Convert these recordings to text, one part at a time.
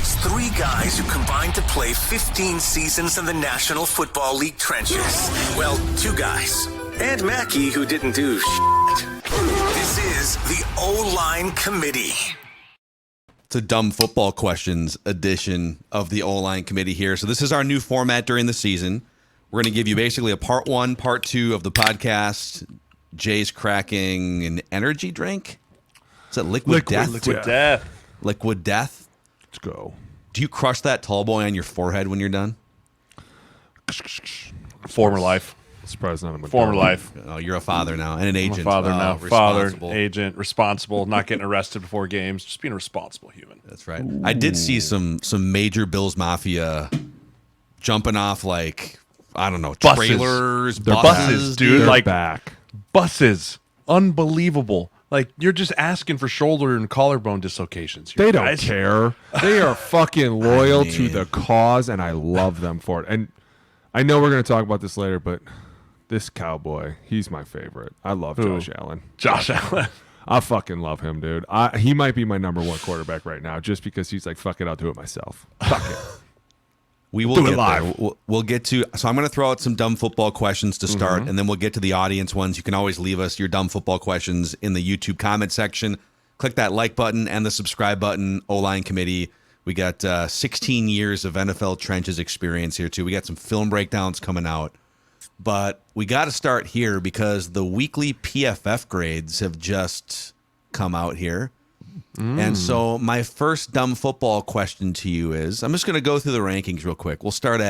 It's three guys who combined to play 15 seasons in the National Football League trenches. Well, two guys. And Mackey, who didn't do shit. This is the O-Line Committee. It's a dumb football questions edition of the O-Line Committee here. So this is our new format during the season. We're going to give you basically a part one, part two of the podcast. Jay's cracking an energy drink. Is it Liquid Death? Liquid Death. Liquid Death. Let's go. Do you crush that tall boy on your forehead when you're done? Former life. Surprised none of them. Former life. Oh, you're a father now and an agent. I'm a father now. Father, responsible. agent, responsible, not getting arrested before games, just being a responsible human. That's right. Ooh. I did see some major Bills Mafia jumping off like, I don't know, buses. Trailers, buses, dude. They're like back. Buses. Unbelievable. Like, you're just asking for shoulder and collarbone dislocations. They don't care. They are fucking loyal to the cause, and I love them for it. And I know we're going to talk about this later, but this cowboy, he's my favorite. I love Josh Allen. Josh Allen. I fucking love him, dude. He might be my number one quarterback right now just because he's like, fuck it, I'll do it myself. Fuck it. We will get there. We'll get to. So I'm going to throw out some dumb football questions to start, and then we'll get to the audience ones. You can always leave us your dumb football questions in the YouTube comment section. Click that like button and the subscribe button. O-Line Committee. We got 16 years of NFL trenches experience here too. We got some film breakdowns coming out, but we got to start here because the weekly PFF grades have just come out here. And so my first dumb football question to you is, I'm just going to go through the rankings real quick. We'll start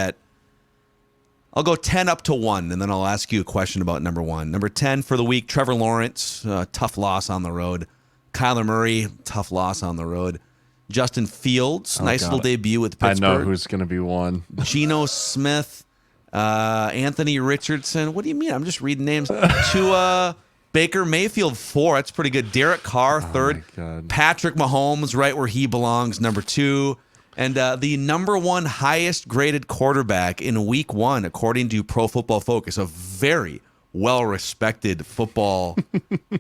I'll go 10 up to 1, and then I'll ask you a question about number 1. Number 10 for the week, Trevor Lawrence, tough loss on the road. Kyler Murray, tough loss on the road. Justin Fields, little debut with Pittsburgh. I know who's going to be one. Geno Smith, Anthony Richardson. What do you mean? I'm just reading names. Baker Mayfield, 4. That's pretty good. Derek Carr, 3rd. Patrick Mahomes, right where he belongs, number 2. And the number 1 highest graded quarterback in week 1, according to Pro Football Focus, a very well-respected football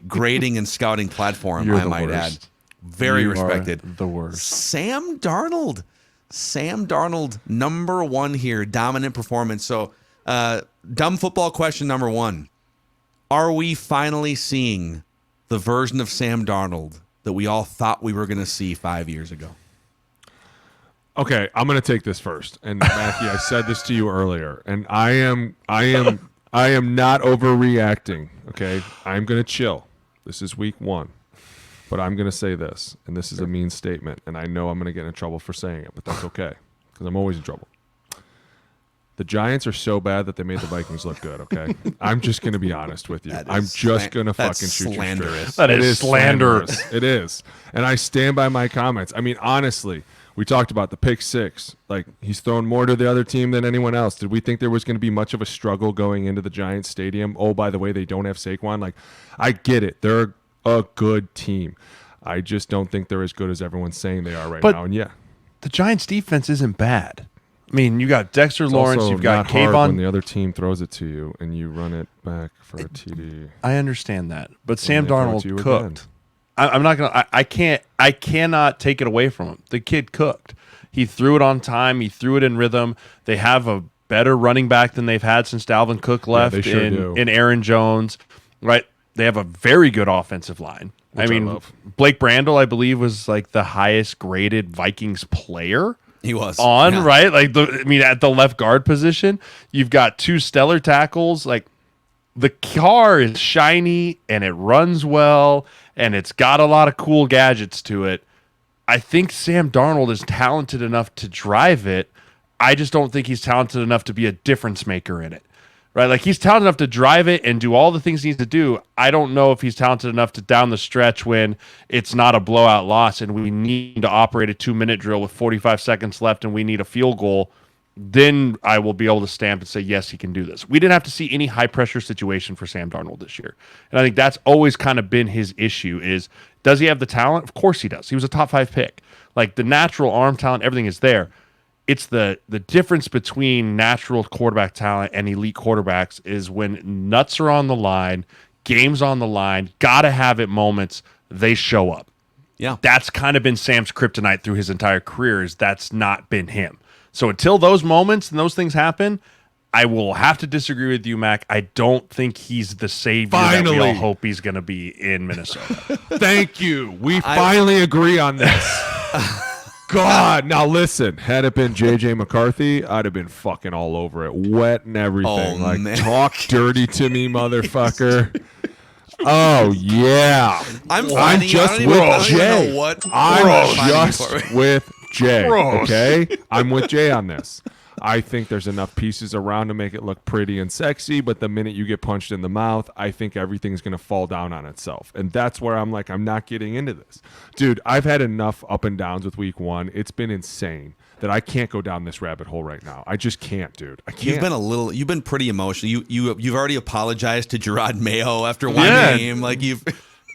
grading and scouting platform, I might add. Very respected. The worst. Sam Darnold. Sam Darnold, number 1 here, dominant performance. So, dumb football question number 1. Are we finally seeing the version of Sam Darnold that we all thought we were going to see 5 years ago? Okay, I'm going to take this first. And Mackey, I said this to you earlier, and I am not overreacting. Okay, I'm going to chill. This is week 1, but I'm going to say this, and this is a mean statement, and I know I'm going to get in trouble for saying it, but that's okay because I'm always in trouble. The Giants are so bad that they made the Vikings look good, okay? I'm just going to be honest with you. I'm just going to fucking shoot you straight. That is slanderous. It is. And I stand by my comments. I mean, honestly, we talked about the pick 6. Like, he's thrown more to the other team than anyone else. Did we think there was going to be much of a struggle going into the Giants stadium? Oh, by the way, they don't have Saquon. Like, I get it. They're a good team. I just don't think they're as good as everyone's saying they are right now. And yeah, the Giants defense isn't bad. I mean, you got Dexter Lawrence, you've got Kayvon. When the other team throws it to you and you run it back for a TD. I understand that, but Sam Darnold cooked. I'm not gonna. I cannot take it away from him. The kid cooked. He threw it on time. He threw it in rhythm. They have a better running back than they've had since Dalvin Cook left in Aaron Jones. Right? They have a very good offensive line. Which I love. Blake Brandel, I believe, was like the highest graded Vikings player. He was right? Like at the left guard position, you've got 2 stellar tackles. Like, the car is shiny and it runs well and it's got a lot of cool gadgets to it. I think Sam Darnold is talented enough to drive it. I just don't think he's talented enough to be a difference maker in it. Right? Like, he's talented enough to drive it and do all the things he needs to do. I don't know if he's talented enough to down the stretch when it's not a blowout loss and we need to operate a 2-minute drill with 45 seconds left and we need a field goal. Then I will be able to stamp and say, yes, he can do this. We didn't have to see any high-pressure situation for Sam Darnold this year. And I think that's always kind of been his issue is, does he have the talent? Of course he does. He was a top 5 pick. Like, the natural arm talent, everything is there. It's the difference between natural quarterback talent and elite quarterbacks is when nuts are on the line, games on the line, gotta have it moments, they show up. Yeah. That's kind of been Sam's kryptonite through his entire career, is that's not been him. So until those moments and those things happen, I will have to disagree with you, Mac. I don't think he's the savior that we all hope he's going to be in Minnesota. Thank you. We finally agree on this. God, now listen. Had it been J.J. McCarthy, I'd have been fucking all over it, wet and everything. Oh, man. Talk dirty to me, motherfucker. Oh yeah, I'm just with Jay. I'm just with Jay. Okay, I'm with Jay on this. I think there's enough pieces around to make it look pretty and sexy, but the minute you get punched in the mouth, I think everything's going to fall down on itself. And that's where I'm like, I'm not getting into this. Dude, I've had enough up and downs with week one. It's been insane that I can't go down this rabbit hole right now. I just can't, dude. I can't. You've been pretty emotional. You've already apologized to Gerard Mayo after one game. Like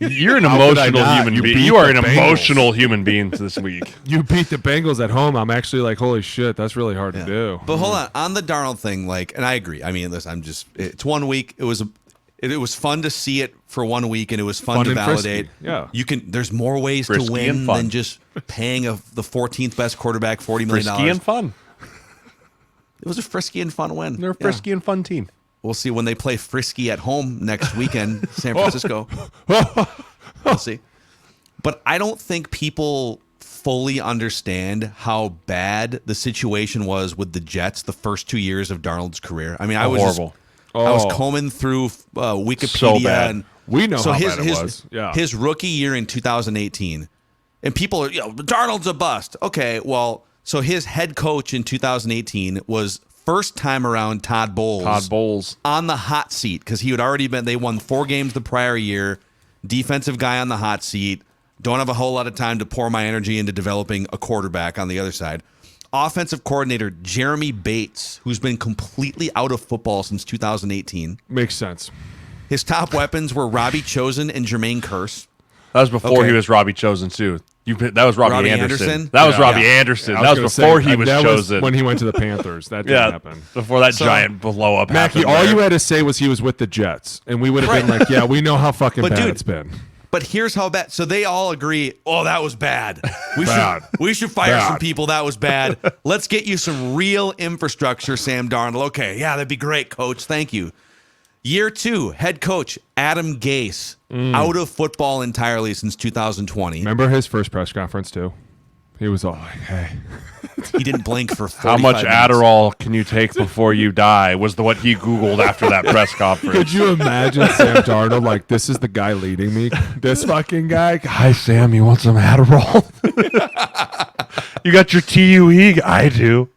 You're an emotional human being. You are an emotional human being this week. You beat the Bengals at home. I'm actually like, holy shit, that's really hard to do. But hold on the Darnold thing, like, and I agree. I mean, listen, it's 1 week. It was fun to see it for 1 week, and it was fun to validate. Yeah, there's more ways frisky to win than just paying the 14th best quarterback $40 million. Frisky and fun. It was a frisky and fun win. They're a frisky and fun team. We'll see when they play Frisky at home next weekend, San Francisco. We'll see. But I don't think people fully understand how bad the situation was with the Jets the first 2 years of Darnold's career. I mean, I was horrible. I was combing through Wikipedia. So bad. And we know how bad it was. Yeah. His rookie year in 2018. And people are, Darnold's a bust. Okay, well, so his head coach in 2018 was first time around Todd Bowles on the hot seat because he had already they won 4 games the prior year. Defensive guy on the hot seat. Don't have a whole lot of time to pour my energy into developing a quarterback on the other side. Offensive coordinator Jeremy Bates, who's been completely out of football since 2018. Makes sense. His top weapons were Robbie Chosen and Jermaine Kearse. That was before he was Robbie Chosen, too. That was Robbie Anderson. That was Robbie Anderson. That was before he was chosen. When he went to the Panthers. That didn't happen. Before that giant blow up Mackey, happened. all you had to say was he was with the Jets. And we would have been like, yeah, we know how fucking bad it's been. But here's how bad. So they all agree, that was bad. We should fire some people. That was bad. Let's get you some real infrastructure, Sam Darnold. Okay, that'd be great, coach. Thank you. Year 2, head coach Adam Gase, out of football entirely since 2020. Remember his first press conference, too? He was all like, hey. He didn't blink for 45 How much minutes. Adderall can you take before you die was what he Googled after that press conference. Could you imagine Sam Darnold like, this is the guy leading me? This fucking guy? Hi, Sam, you want some Adderall? You got your TUE? I do.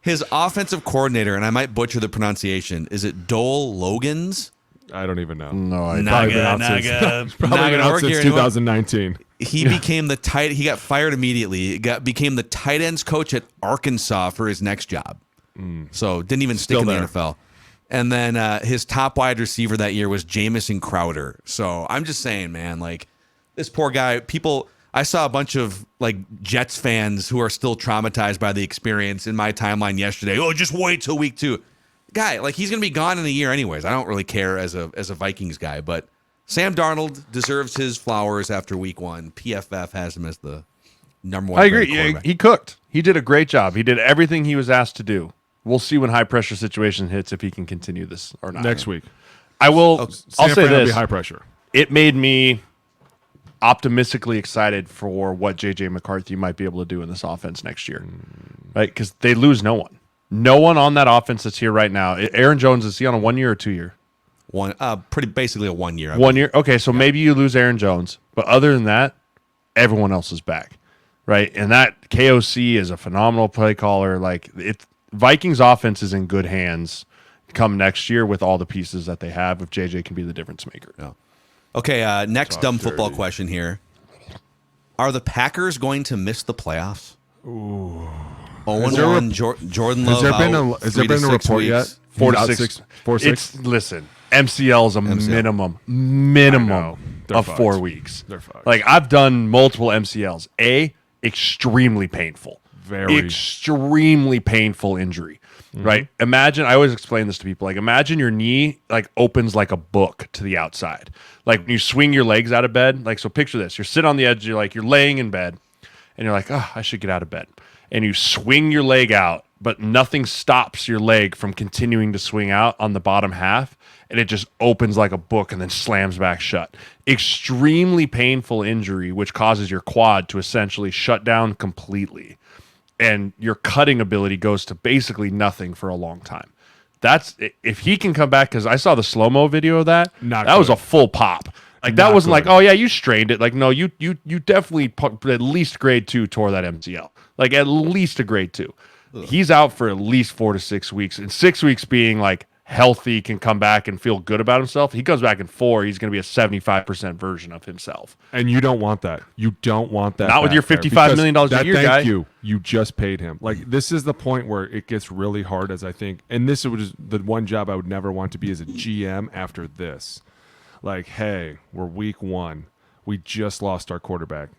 His offensive coordinator, and I might butcher the pronunciation, is it Dole Logans? I don't even know. No, I probably been out since 2019. He became the tight. He got fired immediately. Became the tight ends coach at Arkansas for his next job. So didn't even stick in the NFL. And then his top wide receiver that year was Jamison Crowder. So I'm just saying, man, like this poor guy. I saw a bunch of like Jets fans who are still traumatized by the experience in my timeline yesterday. Oh, just wait till week 2. Guy, like he's gonna be gone in a year anyways. I don't really care as a Vikings guy, but Sam Darnold deserves his flowers after week 1. PFF has him as the number 1. I agree. Yeah, he cooked. He did a great job. He did everything he was asked to do. We'll see when high pressure situation hits if he can continue this or not. Next week. I will. I'll say this: be high pressure. It made me optimistically excited for what J.J. McCarthy might be able to do in this offense next year, right? Because they lose no one. No one on that offense that's here right now. Aaron Jones, is he on a 1 year or 2 year? Basically a 1 year. 1 year. Okay, so maybe you lose Aaron Jones, but other than that, everyone else is back, right? And that KOC is a phenomenal play caller. Like Vikings offense is in good hands come next year with all the pieces that they have. If JJ can be the difference maker. Yeah. Okay. Next dumb football question here: are the Packers going to miss the playoffs? Ooh. 0-1 Jordan Love. Has there been a report yet? 4 to 6. 4 6. Listen, MCL is a minimum of 4 weeks. They're fucked. Like I've done multiple MCLs. Extremely painful. extremely painful injury, right? Imagine, I always explain this to people, like imagine your knee like opens like a book to the outside. Like when you swing your legs out of bed, like, so picture this, you're sitting on the edge, you're laying in bed and you're like, oh, I should get out of bed. And you swing your leg out, but nothing stops your leg from continuing to swing out on the bottom half. And it just opens like a book and then slams back shut. Extremely painful injury, which causes your quad to essentially shut down completely. And your cutting ability goes to basically nothing for a long time. That's if he can come back, because I saw the slow-mo video of that. That was a full pop. Like that wasn't like, oh yeah, you strained it. Like, no, you definitely at least grade 2 tore that MCL. Like at least a grade 2. Ugh. He's out for at least 4 to 6 weeks. And 6 weeks being like healthy, can come back and feel good about himself. He comes back in 4, he's going to be a 75% version of himself. And you don't want that. You don't want that. Not with your $55 million a year, guy. You just paid him. Like, this is the point where it gets really hard, as I think. And this was the one job I would never want to be as a GM after this. Like, hey, we're week 1. We just lost our quarterback.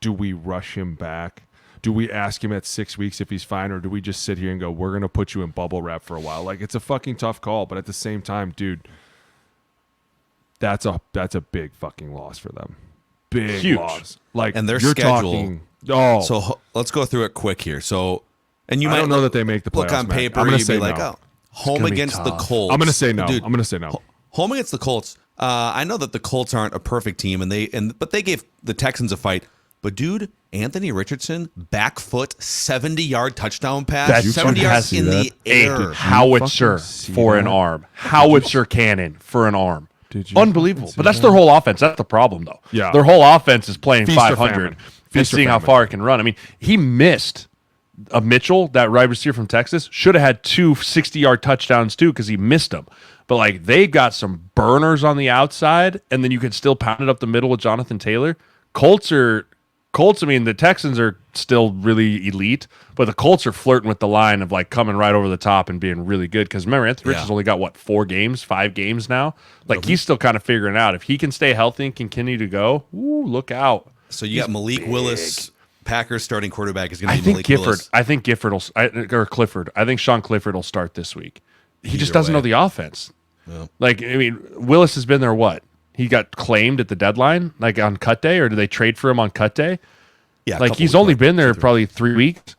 Do we rush him back? Do we ask him at 6 weeks if he's fine, or do we just sit here and go, we're going to put you in bubble wrap for a while? Like, it's a fucking tough call, but at the same time, dude, that's a big fucking loss for them. Big Huge loss. Like, and their schedule. So let's go through it quick here. So, and you might don't know that they make the playoffs. Look on paper, I'm going to say like, oh, home against the Colts. I'm going to say no. Dude, I'm going to say no. Home against the Colts. I know that the Colts aren't a perfect team, but they gave the Texans a fight. But dude, Anthony Richardson, back foot, 70-yard touchdown pass, 70 yards in the air. Dude, howitzer for an arm. Howitzer cannon for an arm. Unbelievable. But that's their whole offense. That's the problem, though. Yeah. Their whole offense is playing 500 and seeing how far it can run. I mean, he missed a Mitchell, that wide receiver from Texas, should have had 2 60-yard touchdowns too, because he missed them. But like, they got some burners on the outside, and then you could still pound it up the middle with Jonathan Taylor. Colts, I mean, the Texans are still really elite, but the Colts are flirting with the line of like coming right over the top and being really good. Because remember, Anthony Richardson's only got 5 games now. Like, he's still kind of figuring it out. If he can stay healthy and continue to go, look out. So you got Malik Willis, Packers starting quarterback is going to be Malik Willis. I think Clifford. I think Sean Clifford will start this week. He just doesn't know the offense. Yeah. Like, I mean, Willis has been there what? He got claimed at the deadline, like on cut day, or did they trade for him on cut day? Yeah, like he's only been there probably 3 weeks.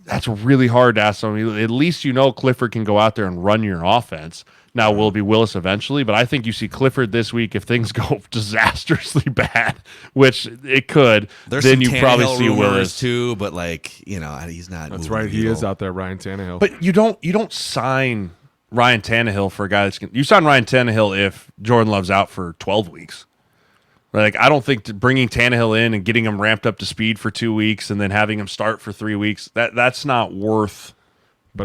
That's really hard to ask somebody. At least you know Clifford can go out there and run your offense. Now, will it be Willis eventually? But I think you see Clifford this week if things go disastrously bad, which it could. Then you probably see Willis too. But like, he's not. That's right. He is out there, Ryan Tannehill. But you don't sign Ryan Tannehill for a guy that's you sign Ryan Tannehill if Jordan Love's out for 12 weeks. Like, I don't think bringing Tannehill in and getting him ramped up to speed for 2 weeks and then having him start for 3 weeks, that's not worth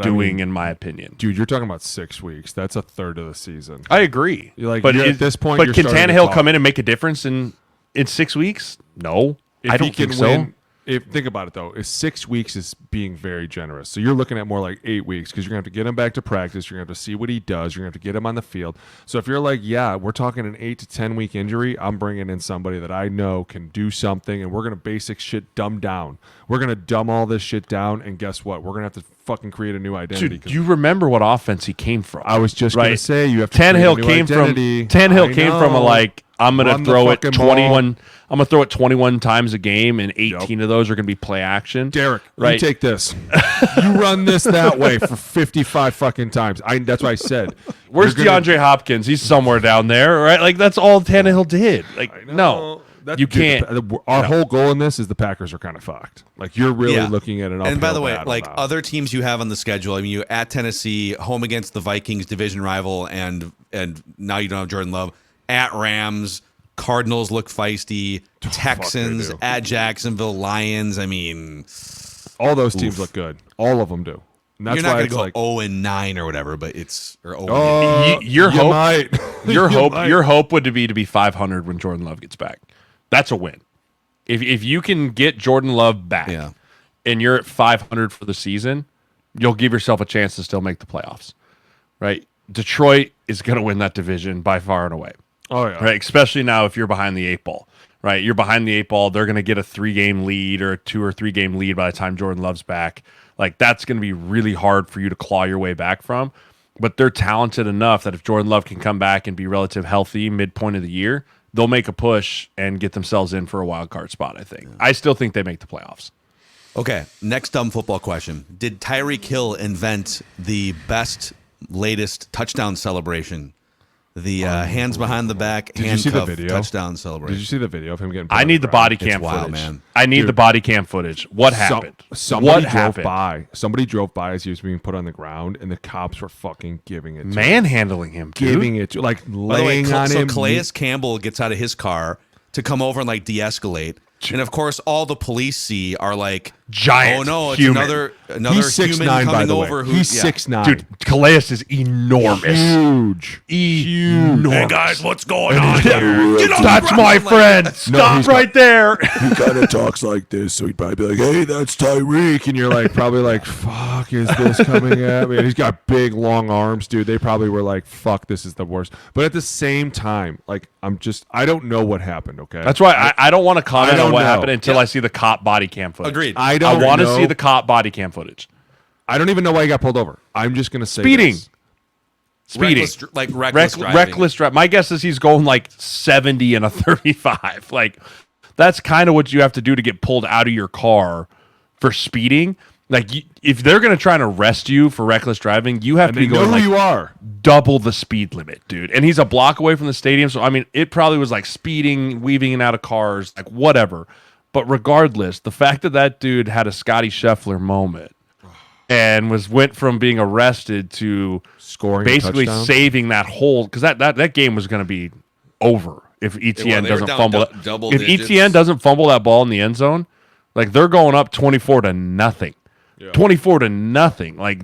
doing, in my opinion. Dude, you're talking about 6 weeks. That's a third of the season. I agree. At this point, but can Tannehill come in and make a difference in 6 weeks? No, I don't think so. Think about it, though. 6 weeks is being very generous. So you're looking at more like 8 weeks, because you're going to have to get him back to practice. You're going to have to see what he does. You're going to have to get him on the field. So if you're like, yeah, we're talking an 8 to 10 week injury, I'm bringing in somebody that I know can do something, and we're going to basic shit dumb down. We're going to dumb all this shit down, and guess what? We're going to have to fucking create a new identity. Dude, you remember what offense he came from? I was just going to say, you have to Tannehill create a new identity. Tannehill came from a like, I'm going to throw it 21. I'm going to throw it 21 times a game, and 18 of those are going to be play action. Derek, you take this. You run this that way for 55 fucking times. That's what I said. Where's DeAndre Hopkins? He's somewhere down there, right? Like, that's all Tannehill did. Like, no. You can't. Our whole goal in this is the Packers are kind of fucked. Like, you're really looking at an uphill. And by the way, battle like now. Other teams you have on the schedule, I mean, you at Tennessee, home against the Vikings, division rival, and now you don't have Jordan Love. At Rams, Cardinals look feisty. Texans at Jacksonville, Lions. I mean, all those teams look good. All of them do. And that's you're not going to go like 0-9 or whatever, but it's or 0. Your hope would be to be 500 when Jordan Love gets back. That's a win. If you can get Jordan Love back, and you're at 500 for the season, you'll give yourself a chance to still make the playoffs, right? Detroit is going to win that division by far and away. Oh yeah, right. Especially now if you're behind the 8 ball, right? You're behind the 8 ball. They're going to get a 3-game lead or a 2 or 3-game lead by the time Jordan Love's back. Like, that's going to be really hard for you to claw your way back from. But they're talented enough that if Jordan Love can come back and be relative healthy midpoint of the year, they'll make a push and get themselves in for a wild card spot, I think. I still think they make the playoffs. Okay, next dumb football question. Did Tyreek Hill invent the best, latest touchdown celebration? The hands behind the back, handcuff touchdown celebration. Did you see the video of him getting? I need the body cam footage. Man. I need the body cam footage. What happened? Somebody drove by as he was being put on the ground, and the cops were fucking giving it, manhandling him, giving it, like laying on him. So Calais Campbell gets out of his car to come over and like de-escalate. And of course, all the police see are like giant. Oh no, it's human. another He's 6'9", human coming over. He's 6'9". Dude, Calais is enormous. Huge. Hey guys, what's going on here? That's my friend. Stop right there. He kind of talks like this, so he'd probably be like, "Hey, that's Tyreek," and you're like, probably like, "Fuck, is this coming at me?" And he's got big, long arms, dude. They probably were like, "Fuck, this is the worst." But at the same time, like, I don't know what happened. Okay, that's why I don't want to comment on what happened until I see the cop body cam footage. Agreed. I want to see the cop body cam footage. I don't even know why he got pulled over. I'm just gonna say speeding. Reckless driving. Reckless drive. My guess is he's going like 70 and a 35. Like, that's kind of what you have to do to get pulled out of your car for speeding. Like, if they're going to try and arrest you for reckless driving, you have to be going like you are double the speed limit, dude. And he's a block away from the stadium. So, I mean, it probably was like speeding, weaving in and out of cars, like whatever. But regardless, the fact that that dude had a Scotty Scheffler moment and went from being arrested to scoring, basically saving that whole, because that game was going to be over if ETN doesn't fumble. If ETN doesn't fumble that ball in the end zone, like, they're going up 24-0. Yeah. 24-0. Like,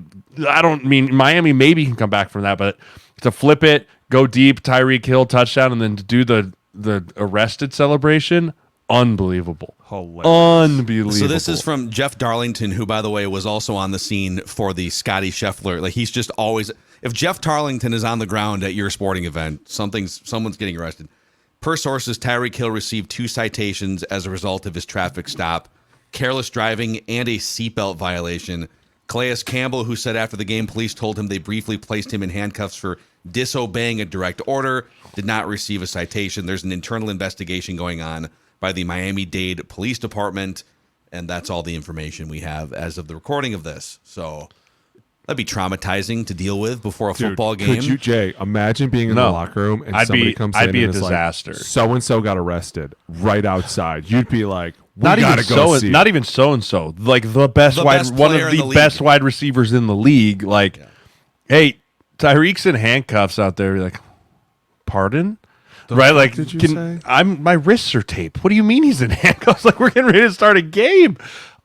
I don't mean Miami maybe can come back from that, but to flip it, go deep, Tyreek Hill touchdown, and then to do the arrested celebration. Unbelievable. Hilarious. Unbelievable. So this is from Jeff Darlington, who, by the way, was also on the scene for the Scotty Scheffler. Like, he's just always, if Jeff Darlington is on the ground at your sporting event, someone's getting arrested. Per sources, Tyreek Hill received 2 citations as a result of his traffic stop, careless driving, and a seatbelt violation. Calais Campbell, who said after the game, police told him they briefly placed him in handcuffs for disobeying a direct order, did not receive a citation. There's an internal investigation going on by the Miami-Dade Police Department, and that's all the information we have as of the recording of this. So that'd be traumatizing to deal with before a football game. Could you, Jay, imagine being in the locker room and somebody comes in and is disaster. Like, so-and-so got arrested right outside. You'd be like, not even so-and-so. Like, one of the best wide receivers in the league. Like, hey, Tyreek's in handcuffs out there. You're like, pardon? Right, like, did you say? My wrists are taped. What do you mean he's in handcuffs? Like, we're getting ready to start a game.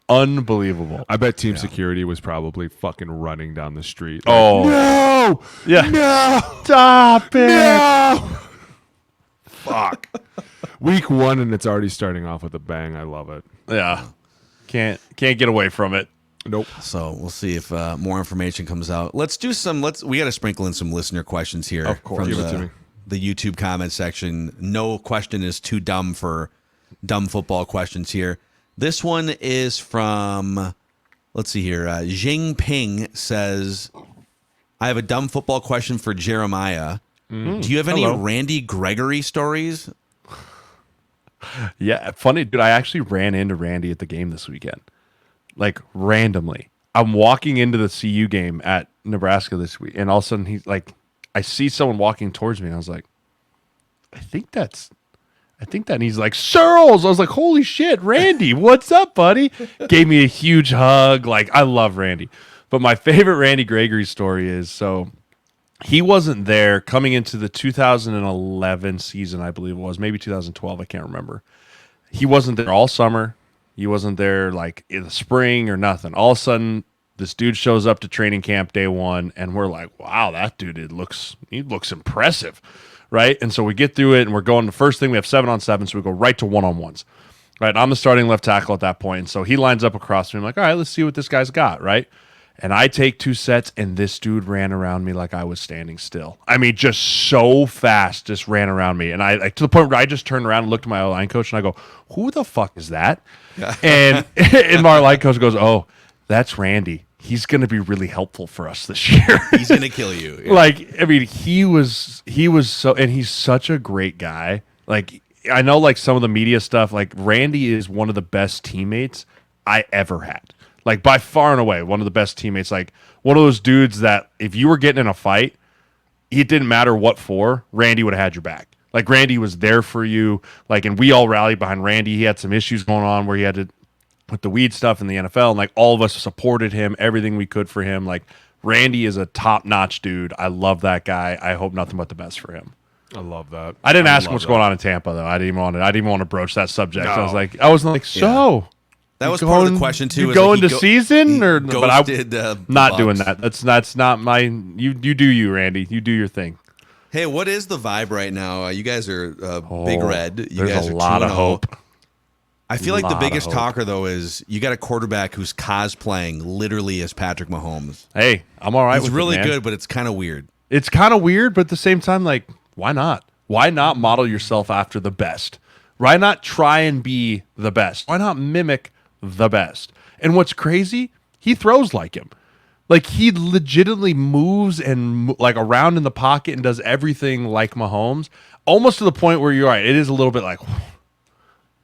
Unbelievable. I bet team security was probably fucking running down the street. Like, no, stop it, no. Fuck. Week 1 and it's already starting off with a bang. I love it. Yeah, can't get away from it. Nope. So we'll see if more information comes out. Let's do we got to sprinkle in some listener questions here. Of course. Give it to me. The YouTube comment section. No question is too dumb for dumb football questions here. This one is from, let's see here. Jing Ping says, I have a dumb football question for Jeremiah. Do you have any Randy Gregory stories? Yeah, funny, dude. I actually ran into Randy at the game this weekend. Like, randomly. I'm walking into the CU game at Nebraska this week, and all of a sudden he's like, I see someone walking towards me, and I was like, I think that and he's like, Sirles. I was like, holy shit, Randy, what's up, buddy? Gave me a huge hug. Like, I love Randy. But my favorite Randy Gregory story is, so he wasn't there coming into the 2011 season, I believe it was, maybe 2012, I can't remember. He wasn't there all summer. He wasn't there like in the spring or nothing. All of a sudden, this dude shows up to training camp day 1, and we're like, wow, that dude, he looks impressive, right? And so we get through it, and we're going, the first thing, we have 7-on-7, so we go right to 1-on-1s, right? I'm the starting left tackle at that point, and so he lines up across me. I'm like, all right, let's see what this guy's got, right? And I take 2 sets, and this dude ran around me like I was standing still. I mean, just so fast, just ran around me. And I like to the point where I just turned around and looked at my O-line coach, and I go, who the fuck is that? And my line coach goes, oh, that's Randy. He's going to be really helpful for us this year. He's going to kill you. Yeah. Like, I mean, he was so, and he's such a great guy. Like, I know, like, some of the media stuff, like, Randy is one of the best teammates I ever had. Like, by far and away, one of the best teammates. Like, one of those dudes that if you were getting in a fight, it didn't matter what for, Randy would have had your back. Like, Randy was there for you. Like, and we all rallied behind Randy. He had some issues going on where he had to put the weed stuff in the NFL, and, like, all of us supported him, everything we could for him. Like, Randy is a top-notch dude. I love that guy. I hope nothing but the best for him. I love that. I didn't ask him what's going on in Tampa, though. I didn't even want to broach that subject. No. I wasn't like, so... That was part of the question too. You going to season, or but I'm not doing that. That's not my. You do you, Randy. You do your thing. Hey, what is the vibe right now? You guys are big red. You there's guys a are lot of 2-0. hope. I feel like the biggest talker though is you got a quarterback who's cosplaying literally as Patrick Mahomes. Hey, I'm all right. He's with really it, man. good, but it's kind of weird. It's kind of weird, but at the same time, like, why not? Why not model yourself after the best? Why not try and be the best? Why not mimic the best? And what's crazy, he throws like him. Like, he legitimately moves and like around in the pocket and does everything like Mahomes, almost to the point where you're right. It is a little bit like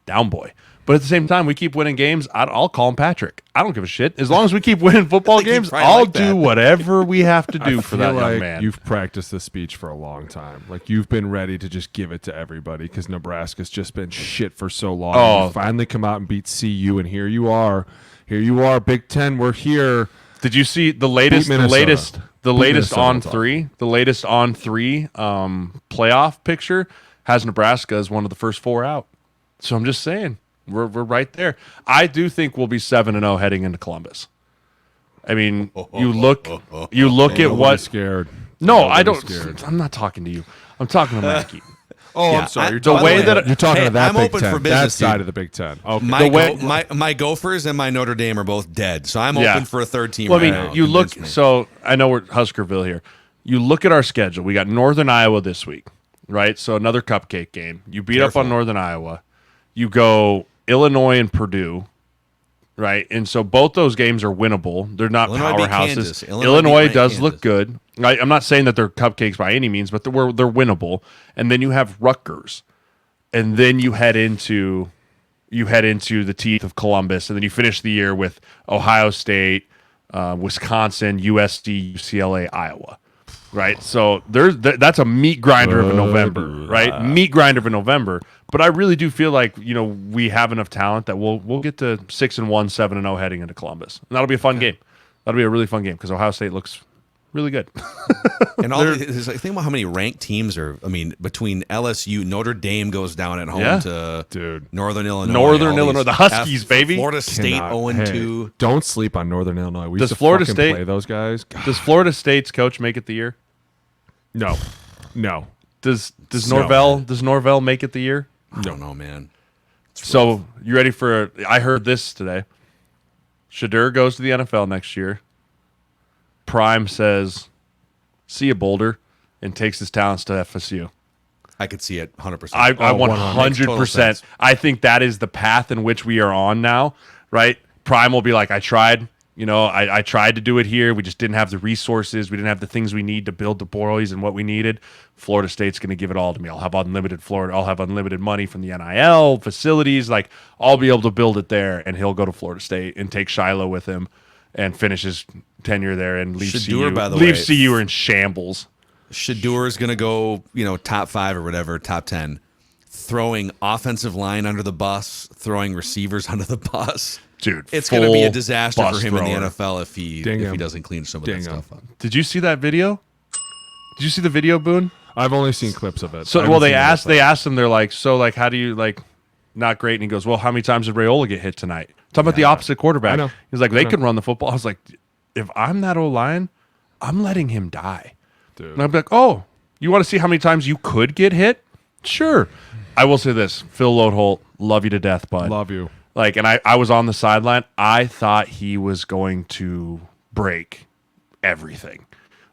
down boy. But at the same time, we keep winning games. I'll call him Patrick. I don't give a shit. As long as we keep winning football games, I'll do whatever we have to do for that young man. You've practiced this speech for a long time. Like, you've been ready to just give it to everybody because Nebraska's just been shit for so long. Oh. You finally come out and beat CU, and here you are. Here you are, Big Ten. We're here. Did you see the latest on three playoff picture has Nebraska as one of the first 4 out? So I'm just saying. We're right there. I do think we'll be 7-0 heading into Columbus. I mean, you look at what. Scared. No, I don't. I'm not talking to you. I'm talking to Mackey. I'm sorry. You're talking to that I'm Big open Ten, for business, that side dude. of the Big Ten. Okay. My Gophers and my Notre Dame are both dead, so I'm open for a third team. Well, right I mean, now. you look. Convince me. So I know we're Huskerville here. You look at our schedule. We got Northern Iowa this week, right? So another cupcake game. You beat up on Northern Iowa. You go Illinois and Purdue, right? And so both those games are winnable. They're not Illinois beat powerhouses. Kansas. Illinois does Kansas. look good. I'm not saying that they're cupcakes by any means, but they're winnable. And then you have Rutgers, and then you head into the teeth of Columbus, and then you finish the year with Ohio State, Wisconsin, USC, UCLA, Iowa. Right, so that's a meat grinder of a November, right? Meat grinder of a November. But I really do feel like we have enough talent that we'll get to 6-1, 7-0 heading into Columbus, and that'll be a fun game. That'll be a really fun game because Ohio State looks really good. And think about how many ranked teams are. I mean, between LSU, Notre Dame goes down at home to Northern Illinois. The Huskies, baby. Florida State 0-2. Hey, don't sleep on Northern Illinois. We Does used to Florida fucking State play those guys? God. Does Florida State's coach make it the year? No. Does Norvell make it the year? I don't know, man. So you ready for? I heard this today. Shadur goes to the NFL next year. Prime says, "See you, Boulder," and takes his talents to FSU. I could see it 100%. I 100%. I think that is the path in which we are on now, right? Prime will be like, I tried. I tried to do it here. We just didn't have the resources. We didn't have the things we need to build the boys and what we needed. Florida State's going to give it all to me. I'll have unlimited Florida. I'll have unlimited money from the NIL facilities. Like, I'll be able to build it there, and he'll go to Florida State and take Shiloh with him and finish his tenure there and leave Shadur, CU. by the Leave way, CU in shambles. Shadur is going to go, top 5 or whatever, top 10, throwing offensive line under the bus, throwing receivers under the bus. Dude, it's going to be a disaster for bus him in thrower. the NFL if he doesn't clean some of that stuff up. Did you see that video? Did you see the video, Boone? I've only seen clips of it. So, they asked him, they're like, how do you, not great? And he goes, well, how many times did Raiola get hit tonight? Talking about the opposite quarterback. I know. He's like, they could run the football. I was like, if I'm that O-line, I'm letting him die. Dude. And I'd be like, oh, you want to see how many times you could get hit? Sure. I will say this, Phil Lodeholt, love you to death, bud. Love you. And I was on the sideline. I thought he was going to break everything.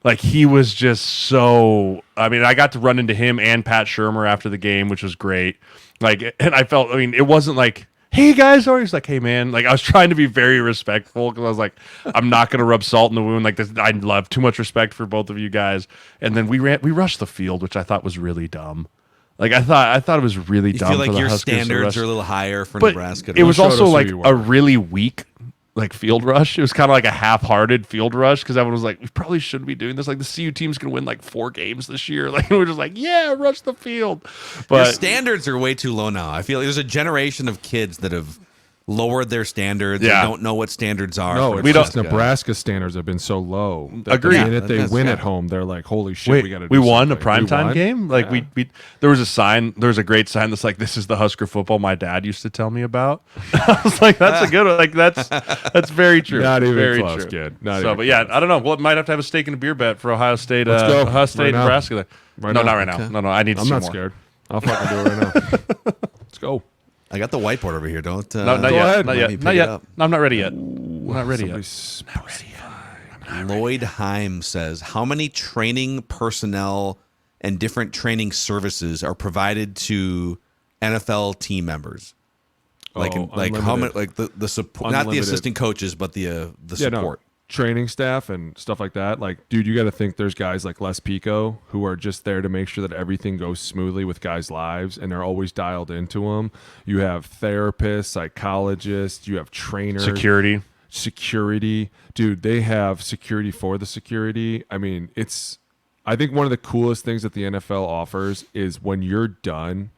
Like, he was just so, I mean, I got to run into him and Pat Shurmur after the game, which was great. Like, and I felt, I mean, it wasn't like, hey guys, or he's like, hey man, like, I was trying to be very respectful because I was like, I'm not going to rub salt in the wound. Like, this, I love too much respect for both of you guys. And then we rushed the field, which I thought was really dumb. Like, I thought it was really dumb. You feel like your Huskers standards are a little higher for but Nebraska. It was also like a really weak like field rush. It was kind of like a half-hearted field rush because everyone was like, we probably shouldn't be doing this. Like, the CU team's gonna win like 4 games this year. Like, we're just like, yeah, rush the field. But your standards are way too low now. I feel like there's a generation of kids that have lowered their standards. Yeah. They don't know what standards are. No, we it's just Nebraska standards have been so low. Agreed. The minute they win at home, they're like, holy shit, Wait, we got to do we won something. a primetime game. Like, Yeah. we there was a sign. There was a great sign that's like, this is the Husker football my dad used to tell me about. I was like, that's a good one. Like, that's very true. Not even very close, true. kid. Not so, even but yeah, close. I don't know. Well, might have to have a stake in a beer bet for Ohio State. Let's go. Ohio State, Right now. Nebraska. Right No, now. not right now. No, I need to I'm see not more. scared. I'll fucking do it right now. Let's go. I got the whiteboard over here. Don't. No, not Go yet. ahead. Not Let yet. me pick Not it yet. up. No, I'm not ready yet. I'm not ready yet. Lloyd Heim says, how many training personnel and different training services are provided to NFL team members? Like, like how many? Like the support, not the Unlimited. assistant coaches, but the support. Training staff and stuff like that. Like, dude, you got to think there's guys like Les Pico who are just there to make sure that everything goes smoothly with guys' lives, and they're always dialed into them. You have therapists, psychologists, you have trainers, security. Dude, they have security for the security. I mean, I think one of the coolest things that the NFL offers is when you're done,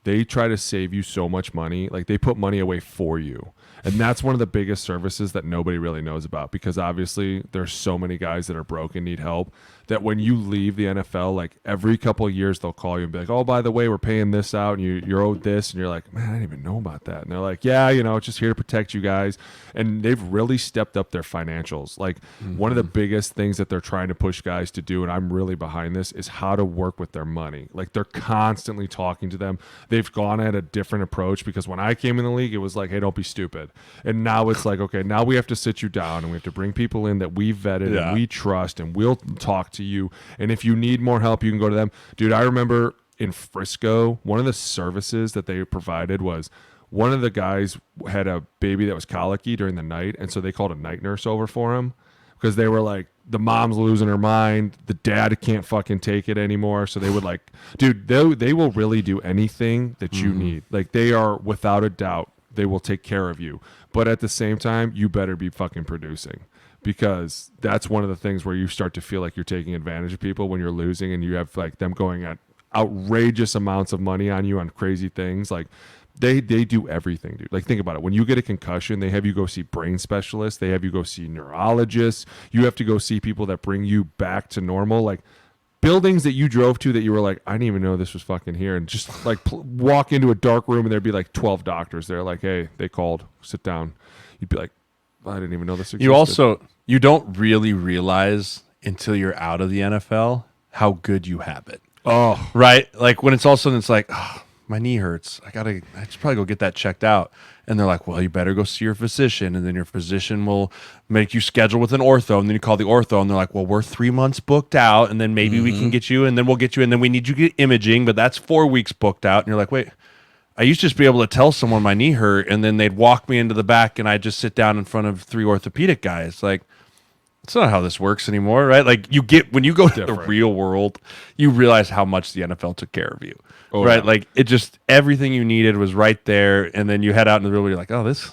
they try to save you so much money. Like, they put money away for you. And that's one of the biggest services that nobody really knows about, because obviously there's so many guys that are broke and need help that when you leave the NFL, like every couple of years they'll call you and be like, oh, by the way, we're paying this out and you're owed this. And you're like, man, I didn't even know about that. And they're like, yeah, it's just here to protect you guys. And they've really stepped up their financials. Like, one of the biggest things that they're trying to push guys to do, and I'm really behind this, is how to work with their money. Like, they're constantly talking to them. They've gone at a different approach, because when I came in the league, it was like, hey, don't be stupid. And now it's like, okay, now we have to sit you down and we have to bring people in that we vetted and we trust, and we'll talk to you. And if you need more help, you can go to them. Dude, I remember in Frisco, one of the services that they provided was one of the guys had a baby that was colicky during the night. And so they called a night nurse over for him, because they were like, the mom's losing her mind. The dad can't fucking take it anymore. So they would like, dude, they will really do anything that you need. Like, they are, without a doubt, they will take care of you. But at the same time, you better be fucking producing, because that's one of the things where you start to feel like you're taking advantage of people when you're losing, and you have like them going at outrageous amounts of money on you on crazy things. Like, they do everything, dude. Like, think about it. When you get a concussion, they have you go see brain specialists. They have you go see neurologists. You have to go see people that bring you back to normal. Like, buildings that you drove to that you were like, I didn't even know this was fucking here. And just like walk into a dark room and there'd be like 12 doctors there. Like, hey, they called, sit down. You'd be like, I didn't even know this existed. You don't really realize until you're out of the NFL how good you have it. Oh, Right? Like, when it's all of a sudden it's like, oh, my knee hurts. I should probably go get that checked out. And they're like, well, you better go see your physician. And then your physician will make you schedule with an ortho. And then you call the ortho and they're like, well, we're 3 months booked out. And then maybe we can get you. And then we'll get you. And then we need you to get imaging. But that's 4 weeks booked out. And you're like, wait, I used to just be able to tell someone my knee hurt. And then they'd walk me into the back and I'd just sit down in front of 3 orthopedic guys. Like, it's not how this works anymore, right? Like, when you go to the real world, you realize how much the NFL took care of you. Oh, right? yeah. Like, it just, everything you needed was right there. And then you head out in the real world, you're like, oh, this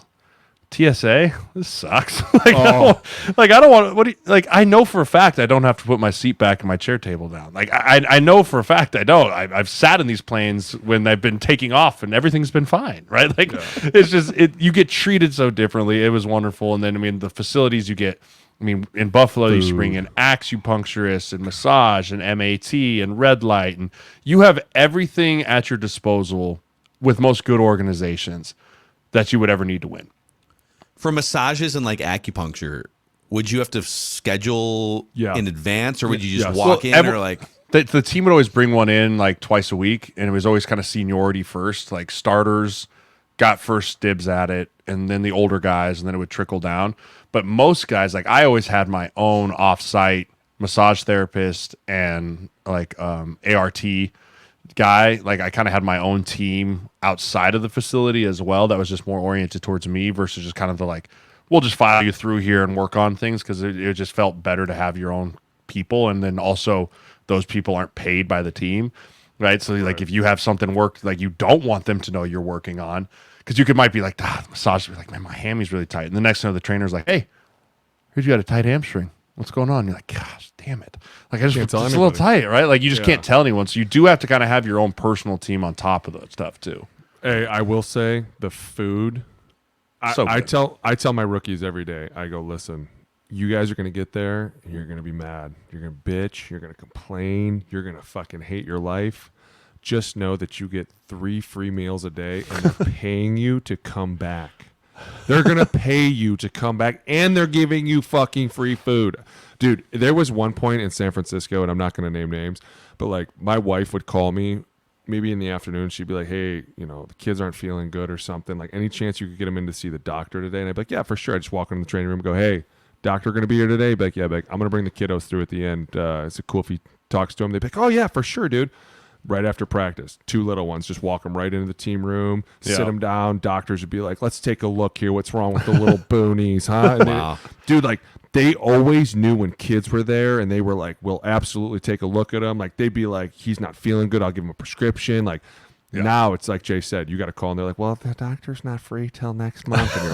TSA, this sucks. Like, I don't want, I know for a fact I don't have to put my seat back and my chair table down. Like, I know for a fact I don't. I've sat in these planes when they've been taking off and everything's been fine, right? Like, it's just, you get treated so differently. It was wonderful. And then, I mean, the facilities you get, in Buffalo, you should bring in acupuncturists and massage and MAT and red light. And you have everything at your disposal with most good organizations that you would ever need to win. For massages and like acupuncture, would you have to schedule in advance, or would you just walk in? Or like the team would always bring one in like twice a week, and it was always kind of seniority first, like starters, got first dibs at it, and then the older guys, and then it would trickle down. But most guys, like I always had my own off-site massage therapist and like ART guy. Like I kind of had my own team outside of the facility as well that was just more oriented towards me versus just kind of the like, we'll just file you through here and work on things, because it just felt better to have your own people. And then also those people aren't paid by the team, right? So like if you have something work, like you don't want them to know you're working on, because you might be like, the massage, like, man, my hamstring's really tight. And the next thing the trainer's like, hey, here's you got a tight hamstring. What's going on? You're like, gosh, damn it. Like, it's a little tight, right? Like, you just can't tell anyone. So you do have to kind of have your own personal team on top of that stuff, too. Hey, I will say the food. I tell my rookies every day, I go, listen, you guys are going to get there, and you're going to be mad. You're going to bitch. You're going to complain. You're going to fucking hate your life. Just know that you get 3 free meals a day, and they're paying you to come back. They're going to pay you to come back, and they're giving you fucking free food. Dude, there was one point in San Francisco, and I'm not going to name names, but like my wife would call me maybe in the afternoon. She'd be like, hey, the kids aren't feeling good or something. Like, any chance you could get them in to see the doctor today? And I'd be like, yeah, for sure. I just walk in the training room and go, hey, doctor going to be here today? Be like, yeah, I'm going to bring the kiddos through at the end. Is it cool if he talks to them? They'd be like, oh, yeah, for sure, dude. Right after practice, 2 little ones, just walk them right into the team room, sit them down. Doctors would be like, let's take a look here. What's wrong with the little boonies, huh? And dude, like, they always knew when kids were there, and they were like, we'll absolutely take a look at him. Like, they'd be like, he's not feeling good, I'll give him a prescription. Like, now it's like Jay said, you got to call, and they're like, well, the doctor's not free till next month. And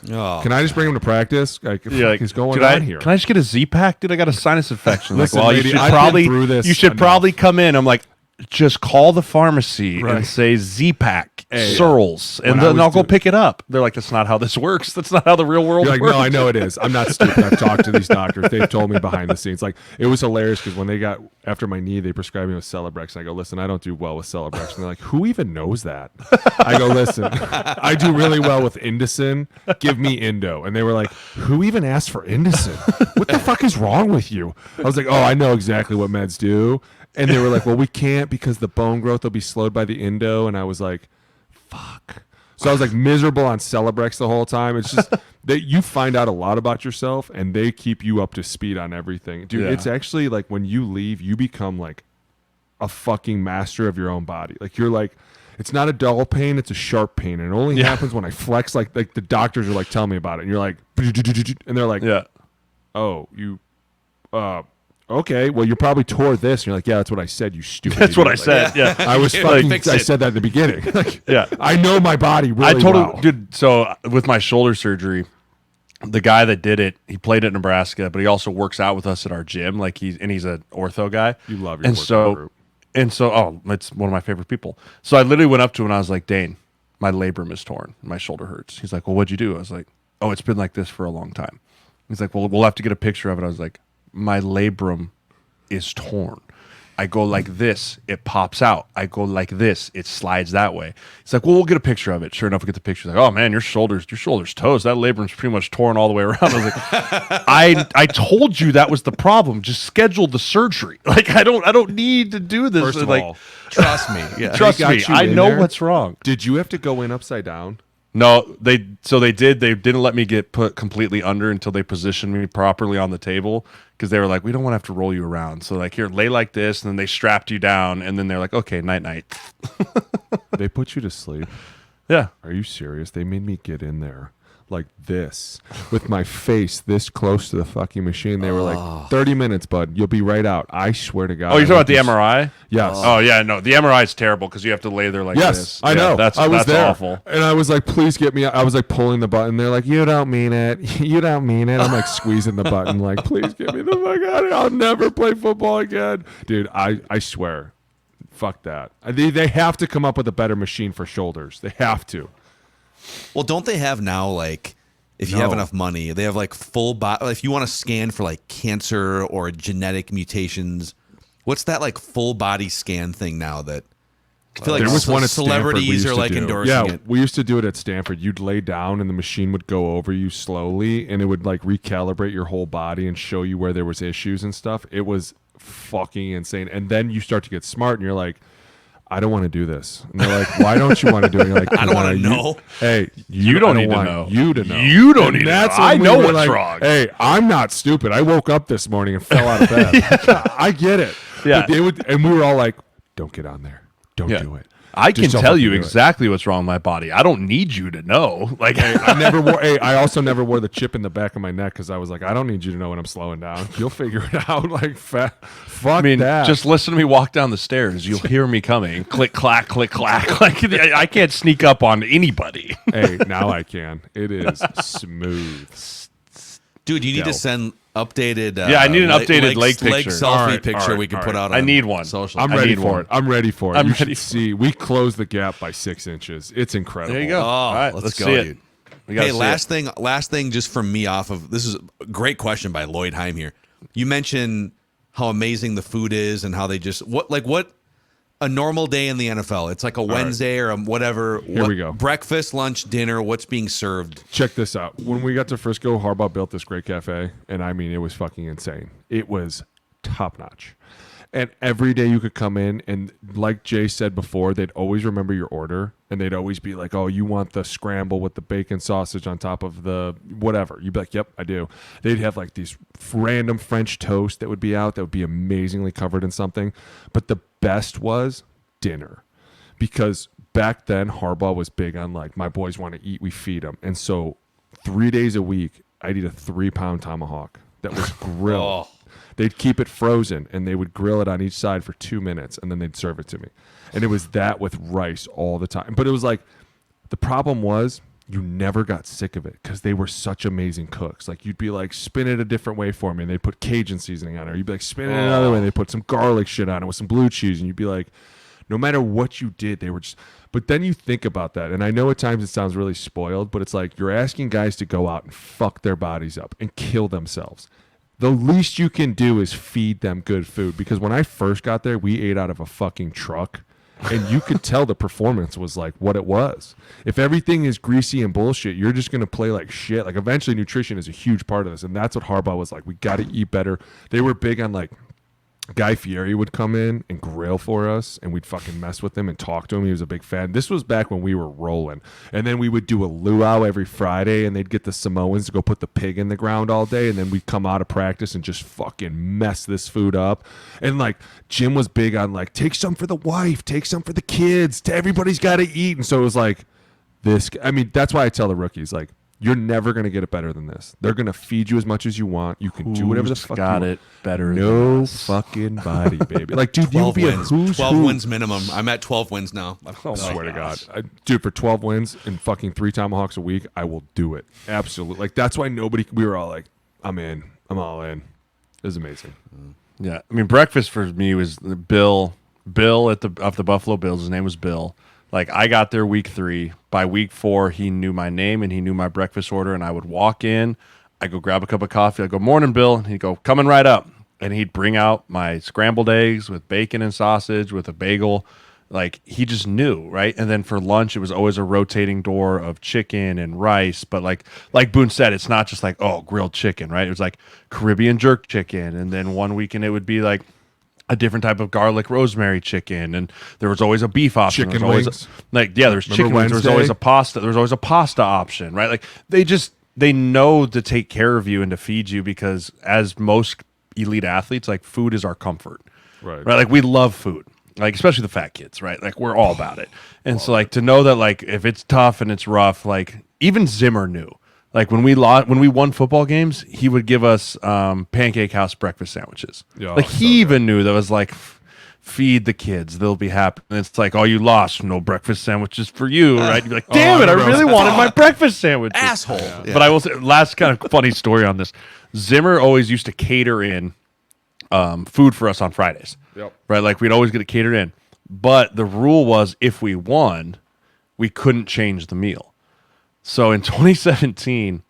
you're like, can I just bring him to practice? Like, what is going on here? Can I just get a Z-Pack? Dude, I got a sinus infection. Listen, like, well, lady, you should probably come in. I'm like, just call the pharmacy and say Z-Pack, Sirles, and then I'll go pick it up. They're like, that's not how this works. That's not how the real world works. No, I know it is. I'm not stupid. I've talked to these doctors. They've told me behind the scenes. Like, it was hilarious because when they got after my knee, they prescribed me with Celebrex. And I go, listen, I don't do well with Celebrex. And they're like, who even knows that? I go, listen, I do really well with Indocin. Give me Indo. And they were like, who even asked for Indocin? What the fuck is wrong with you? I was like, oh, I know exactly what meds do. And they were like, well, we can't because the bone growth will be slowed by the Indo. And I was like, fuck. So I was like miserable on Celebrex the whole time. It's just that you find out a lot about yourself, and they keep you up to speed on everything. Dude, it's actually like when you leave, you become like a fucking master of your own body. Like, you're like, it's not a dull pain, it's a sharp pain. And it only happens when I flex. Like the doctors are like, tell me about it. And you're like, and they're like, oh, you, okay, well, you probably tore this. And you're like, yeah, that's what I said, you stupid That's idiot. what I said, yeah. I was fucking, I said that in the beginning. Like, I know my body really I totally, well. Dude, so with my shoulder surgery, the guy that did it, he played at Nebraska, but he also works out with us at our gym. Like, he's an ortho guy. You love your ortho group. And so, it's one of my favorite people. So I literally went up to him and I was like, Dane, my labrum is torn. My shoulder hurts. He's like, well, what'd you do? I was like, oh, it's been like this for a long time. He's like, well, we'll have to get a picture of it. I was like, my labrum is torn. I go like this, it pops out. I go like this, it slides that way. He's like, well, we'll get a picture of it. Sure enough, we get the picture. He's like, oh man, your shoulder's toast. That labrum's pretty much torn all the way around. I was like, I told you that was the problem. Just schedule the surgery. Like, I don't need to do this. First of like, all, trust me. Yeah. Trust me. I know what's wrong. Did you have to go in upside down? No, they did. They didn't let me get put completely under until they positioned me properly on the table, because they were like, we don't want to have to roll you around. So like, here, lay like this, and then they strapped you down, and then they're like, okay, night. They put you to sleep? Yeah. Are you serious? They made me get in there like this with my face this close to the fucking machine. They were like, 30 minutes, bud. You'll be right out. I swear to God. Oh, you're talking about the MRI? Yes. Oh, yeah, no. The MRI is terrible because you have to lay there like this. Yes, I know. That's there. awful. And I was like, please get me out. I was like pulling the button. They're like, you don't mean it. You don't mean it. I'm like squeezing the button like, please get me the fuck out of here. I'll never play football again. Dude, I swear. Fuck that. They have to come up with a better machine for shoulders. They have to. Well, don't they have now, like, if you have enough money, they have like full body. If you want to scan for like cancer or genetic mutations, what's that like full body scan thing now that I feel like there was one at celebrities are like endorsing it? We used to do it at Stanford. You'd lay down and the machine would go over you slowly, and it would like recalibrate your whole body and show you where there was issues and stuff. It was fucking insane. And then you start to get smart, and you're like, I don't want to do this. And they're like, why don't you want to do it? And you're like, I don't want to know. Hey, You don't need to want know. you to know. You don't And need to know. that's I when we know were what's like, wrong. Hey, I'm not stupid. I woke up this morning and fell out of bed. I get it. Yeah. But they would, and we were all like, don't get on there. Don't do it. I can Just don't tell fucking you do it. exactly what's wrong with my body. I don't need you to know. Like, I never wore. Hey, I also never wore the chip in the back of my neck because I was like, I don't need you to know when I'm slowing down. You'll figure it out. Like, fuck I mean, that. just listen to me walk down the stairs. You'll hear me coming. Click, clack, click, clack. Like, I can't sneak up on anybody. Hey, now I can. It is smooth. Dude, you need to send updated. I need an updated leg leg picture. selfie All right, picture all right, we can all put right. out. I On need one. Social. I'm I ready need for one. it. I'm ready for it. I'm You ready should for see. We closed the gap by 6 inches. It's incredible. There you go. Oh, All right, let's go, see it. dude. We gotta Hey, see last thing, just from me off of this is a great question by Lloyd Heim here. You mentioned how amazing the food is and how they just what a normal day in the NFL. It's like a Wednesday or a whatever. Here we go. Breakfast, lunch, dinner. What's being served? Check this out. When we got to Frisco, Harbaugh built this great cafe, and I mean, it was fucking insane. It was top notch. And every day you could come in, and like Jay said before, they'd always remember your order, and they'd always be like, oh, you want the scramble with the bacon sausage on top of the whatever. You'd be like, yep, I do. They'd have like these random French toast that would be out that would be amazingly covered in something. But the best was dinner. Because back then, Harbaugh was big on like, my boys want to eat, we feed them. And so 3 days a week, I'd eat a 3-pound tomahawk that was grilled. They'd keep it frozen, and they would grill it on each side for 2 minutes, and then they'd serve it to me. And it was that with rice all the time. But it was like, the problem was you never got sick of it because they were such amazing cooks. Like, you'd be like, spin it a different way for me, and they'd put Cajun seasoning on it. Or you'd be like, spin it another way, and they'd put some garlic shit on it with some blue cheese. And you'd be like, no matter what you did, they were just... But then you think about that, and I know at times it sounds really spoiled, but it's like you're asking guys to go out and fuck their bodies up and kill themselves. The least you can do is feed them good food, because when I first got there, we ate out of a fucking truck, and you could tell the performance was like what it was. If everything is greasy and bullshit, you're just going to play like shit. Like, eventually nutrition is a huge part of this, and that's what Harbaugh was like. We got to eat better. They were big on like, Guy Fieri would come in and grill for us, and we'd fucking mess with him and talk to him. He was a big fan. This was back when we were rolling. And then we would do a luau every Friday, and they'd get the Samoans to go put the pig in the ground all day, and then we'd come out of practice and just fucking mess this food up. And like, Jim was big on like, take some for the wife, take some for the kids. Everybody's got to eat. And so it was like this. I mean, that's why I tell the rookies, like, you're never going to get it better than this. They're going to feed you as much as you want. You can do whatever the fuck you want. it better No than us. fucking body, baby. Like, dude, you 12 would be wins. a who's 12 who. wins minimum. I'm at 12 wins now. I swear to God. Dude, for 12 wins and fucking 3 tomahawks a week, I will do it. Absolutely. Like, that's why we were all like, I'm in. I'm all in. It was amazing. Yeah, I mean, breakfast for me was Bill of the Buffalo Bills. His name was Bill. Like, I got there week 3. By week 4, he knew my name and he knew my breakfast order. And I would walk in, I'd go grab a cup of coffee. I'd go, morning, Bill. And he'd go, coming right up. And he'd bring out my scrambled eggs with bacon and sausage with a bagel. Like, he just knew, right? And then for lunch, it was always a rotating door of chicken and rice. But like Boone said, it's not just like, oh, grilled chicken, right? It was like Caribbean jerk chicken. And then one weekend it would be like a different type of garlic rosemary chicken, and there was always a beef option. Chicken there was wings. There's chicken wings. There was always a pasta. There was always a pasta option, right? Like, they know to take care of you and to feed you, because as most elite athletes, like, food is our comfort, right? Like, we love food, like, especially the fat kids, right? Like, we're all about it. And so, like, to know that, like, if it's tough and it's rough, like, even Zimmer knew. Like, when we won football games, he would give us Pancake House breakfast sandwiches. Yeah, like, he even knew that was like, feed the kids, they'll be happy. And it's like, oh, you lost, no breakfast sandwiches for you, right? You'd be like, damn it, I really wanted my breakfast sandwiches. Asshole. Yeah. But I will say, last kind of funny story on this. Zimmer always used to cater in food for us on Fridays. Yep. Right? Like, we'd always get it catered in. But the rule was, if we won, we couldn't change the meal. So in 2017,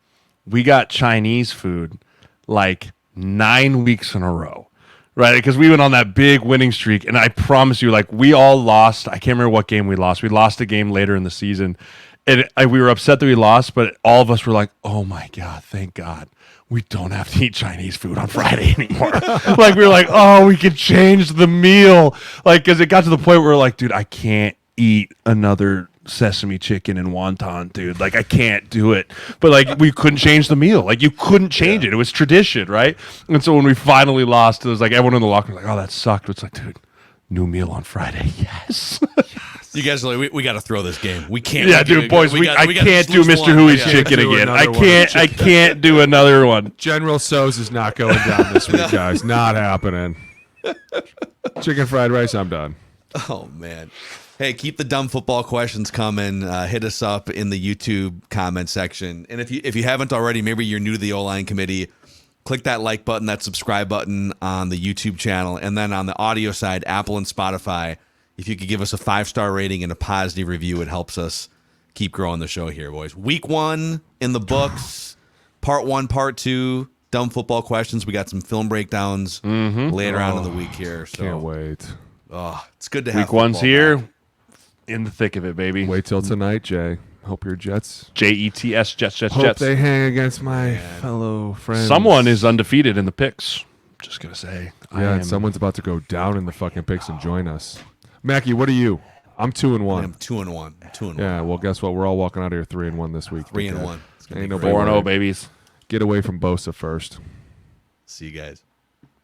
we got Chinese food like 9 weeks in a row, right? Because we went on that big winning streak, and I promise you, like, we all lost. I can't remember what game we lost. We lost a game later in the season, And we were upset that we lost, but all of us were like, oh my God, thank God. We don't have to eat Chinese food on Friday anymore. Like, we were like, oh, we could change the meal. Like, because it got to the point where we're like, dude, I can't eat another sesame chicken and wonton, dude. Like, I can't do it. But, like, we couldn't change the meal. Like, you couldn't change it. It was tradition, right? And so when we finally lost, it was like everyone in the locker was like, oh, that sucked. It's like, dude, new meal on Friday. Yes. You guys are like, we got to throw this game. We can't. Yeah, dude, boys, I can't do Mr. Hooey's chicken again. I can't do another one. General So's is not going down this week, guys. Not happening. Chicken fried rice, I'm done. Oh, man. Hey, keep the dumb football questions coming. Hit us up in the YouTube comment section. And if you haven't already, maybe you're new to the O-line committee, click that like button, that subscribe button on the YouTube channel. And then on the audio side, Apple and Spotify, if you could give us a 5-star rating and a positive review, it helps us keep growing the show here, boys. Week 1 in the books, part 1, part 2, dumb football questions. We got some film breakdowns later on in the week here. So. Can't wait. Oh, it's good to have Week 1's here. Back. In the thick of it, baby. Wait till tonight, Jay. Hope your Jets. Jets, Jets. Hope they hang against my fellow friends. Someone is undefeated in the picks. Just going to say. Yeah, and someone's about to go down in the fucking picks and join us. Mackey, what are you? I'm 2-1. I'm 2-1. 2-1. Yeah, well, guess what? We're all walking out of here 3-1 this week. 3-1. Ain't no 4-0, babies. Get away from Bosa first. See you guys.